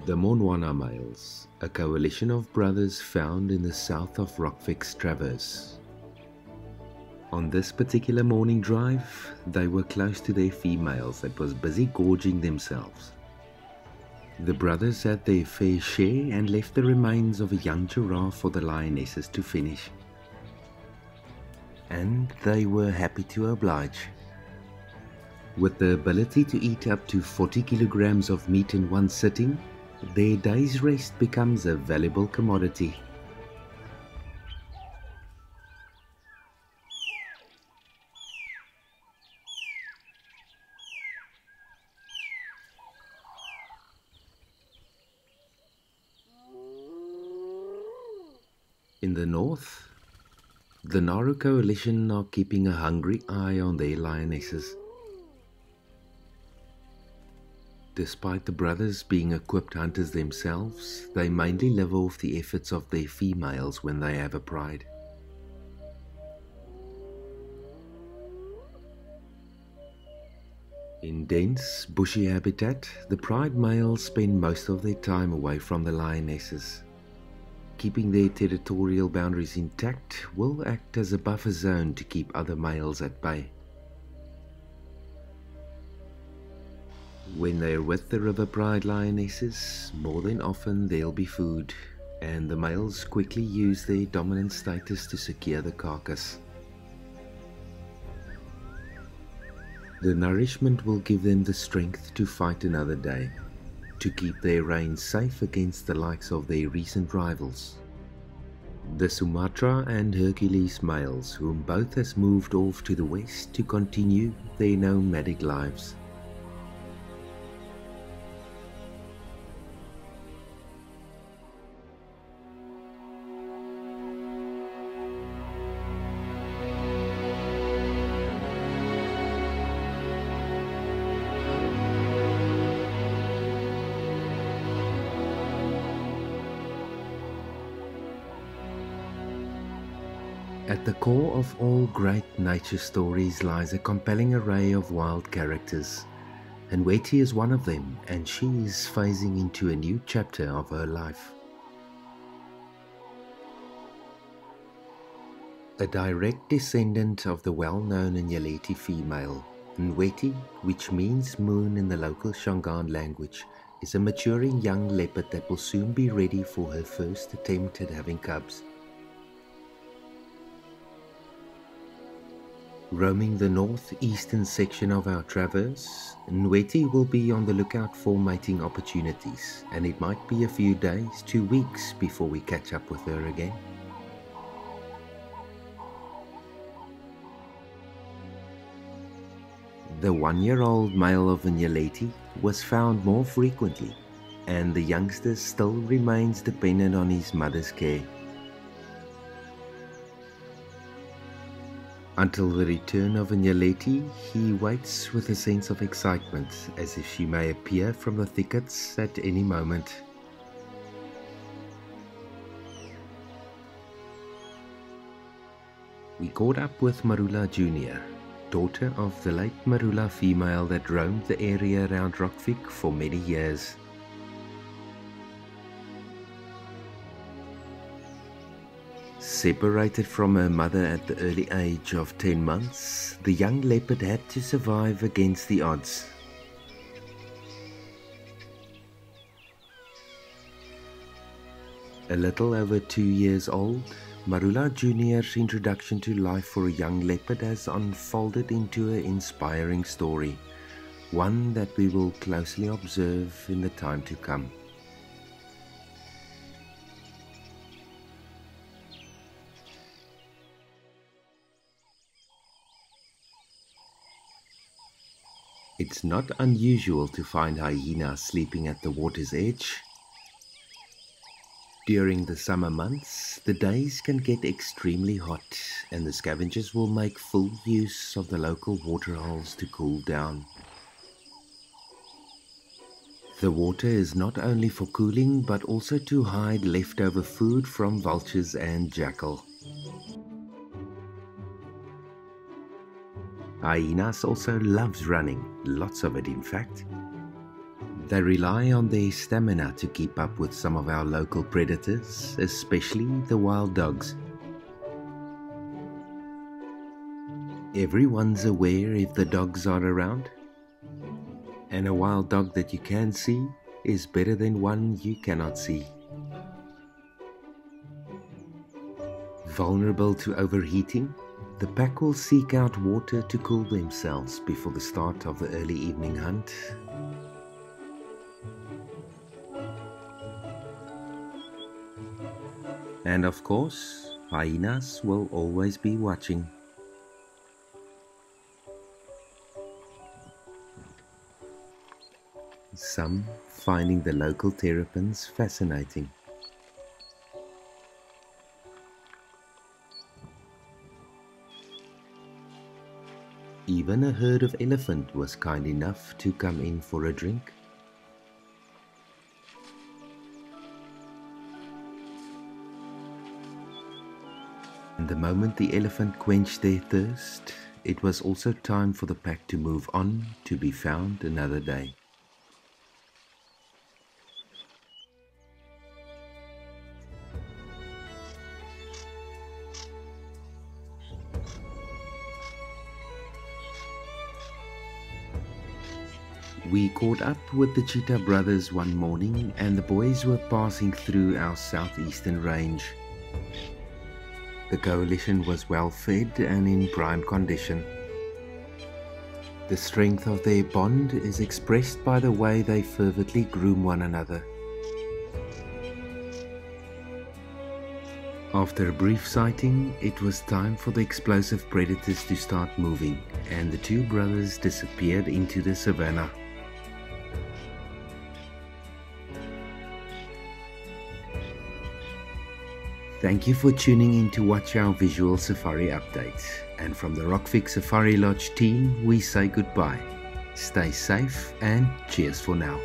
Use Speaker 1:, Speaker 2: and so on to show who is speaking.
Speaker 1: The Monwana males, a coalition of brothers found in the south of Rockvick's Traverse. On this particular morning drive, they were close to their females that was busy gorging themselves. The brothers had their fair share and left the remains of a young giraffe for the lionesses to finish. And they were happy to oblige. With the ability to eat up to 40 kilograms of meat in one sitting, their day's rest becomes a valuable commodity. In the north, the Nharhu coalition are keeping a hungry eye on their lionesses. Despite the brothers being equipped hunters themselves, they mainly live off the efforts of their females when they have a pride. In dense, bushy habitat, the pride males spend most of their time away from the lionesses. Keeping their territorial boundaries intact will act as a buffer zone to keep other males at bay. When they're with the river pride lionesses, more than often there'll be food, and the males quickly use their dominant status to secure the carcass. The nourishment will give them the strength to fight another day, to keep their reign safe against the likes of their recent rivals, the Sumatra and Hercules males, whom both has moved off to the west to continue their nomadic lives. At the core of all great nature stories lies a compelling array of wild characters, and Nyeleti is one of them, and she is phasing into a new chapter of her life. A direct descendant of the well-known Nyeleti female, Nyeleti, which means moon in the local Shangaan language, is a maturing young leopard that will soon be ready for her first attempt at having cubs. Roaming the northeastern section of our traverse, Nyeleti will be on the lookout for mating opportunities, and it might be a few days to weeks before we catch up with her again. The one-year-old male of Nyeleti was found more frequently, and the youngster still remains dependent on his mother's care. Until the return of Nyeleti, he waits with a sense of excitement, as if she may appear from the thickets at any moment. We caught up with Marula Jr., daughter of the late Marula female that roamed the area around Rockvick for many years. Separated from her mother at the early age of 10 months, the young leopard had to survive against the odds. A little over 2 years old, Marula Jr.'s introduction to life for a young leopard has unfolded into an inspiring story, one that we will closely observe in the time to come. It's not unusual to find hyenas sleeping at the water's edge. During the summer months, the days can get extremely hot, and the scavengers will make full use of the local waterholes to cool down. The water is not only for cooling, but also to hide leftover food from vultures and jackal. Hyenas also loves running, lots of it in fact. They rely on their stamina to keep up with some of our local predators, especially the wild dogs. Everyone's aware if the dogs are around, and a wild dog that you can see is better than one you cannot see. Vulnerable to overheating, the pack will seek out water to cool themselves before the start of the early evening hunt. And of course, hyenas will always be watching. Some finding the local terrapins fascinating. Even a herd of elephant was kind enough to come in for a drink. And the moment the elephant quenched their thirst, it was also time for the pack to move on to be found another day. We caught up with the cheetah brothers one morning and the boys were passing through our southeastern range. The coalition was well fed and in prime condition. The strength of their bond is expressed by the way they fervently groom one another. After a brief sighting, it was time for the explosive predators to start moving, and the two brothers disappeared into the savannah. Thank you for tuning in to watch our visual safari update. And from the Rockfix Safari Lodge team, we say goodbye. Stay safe and cheers for now.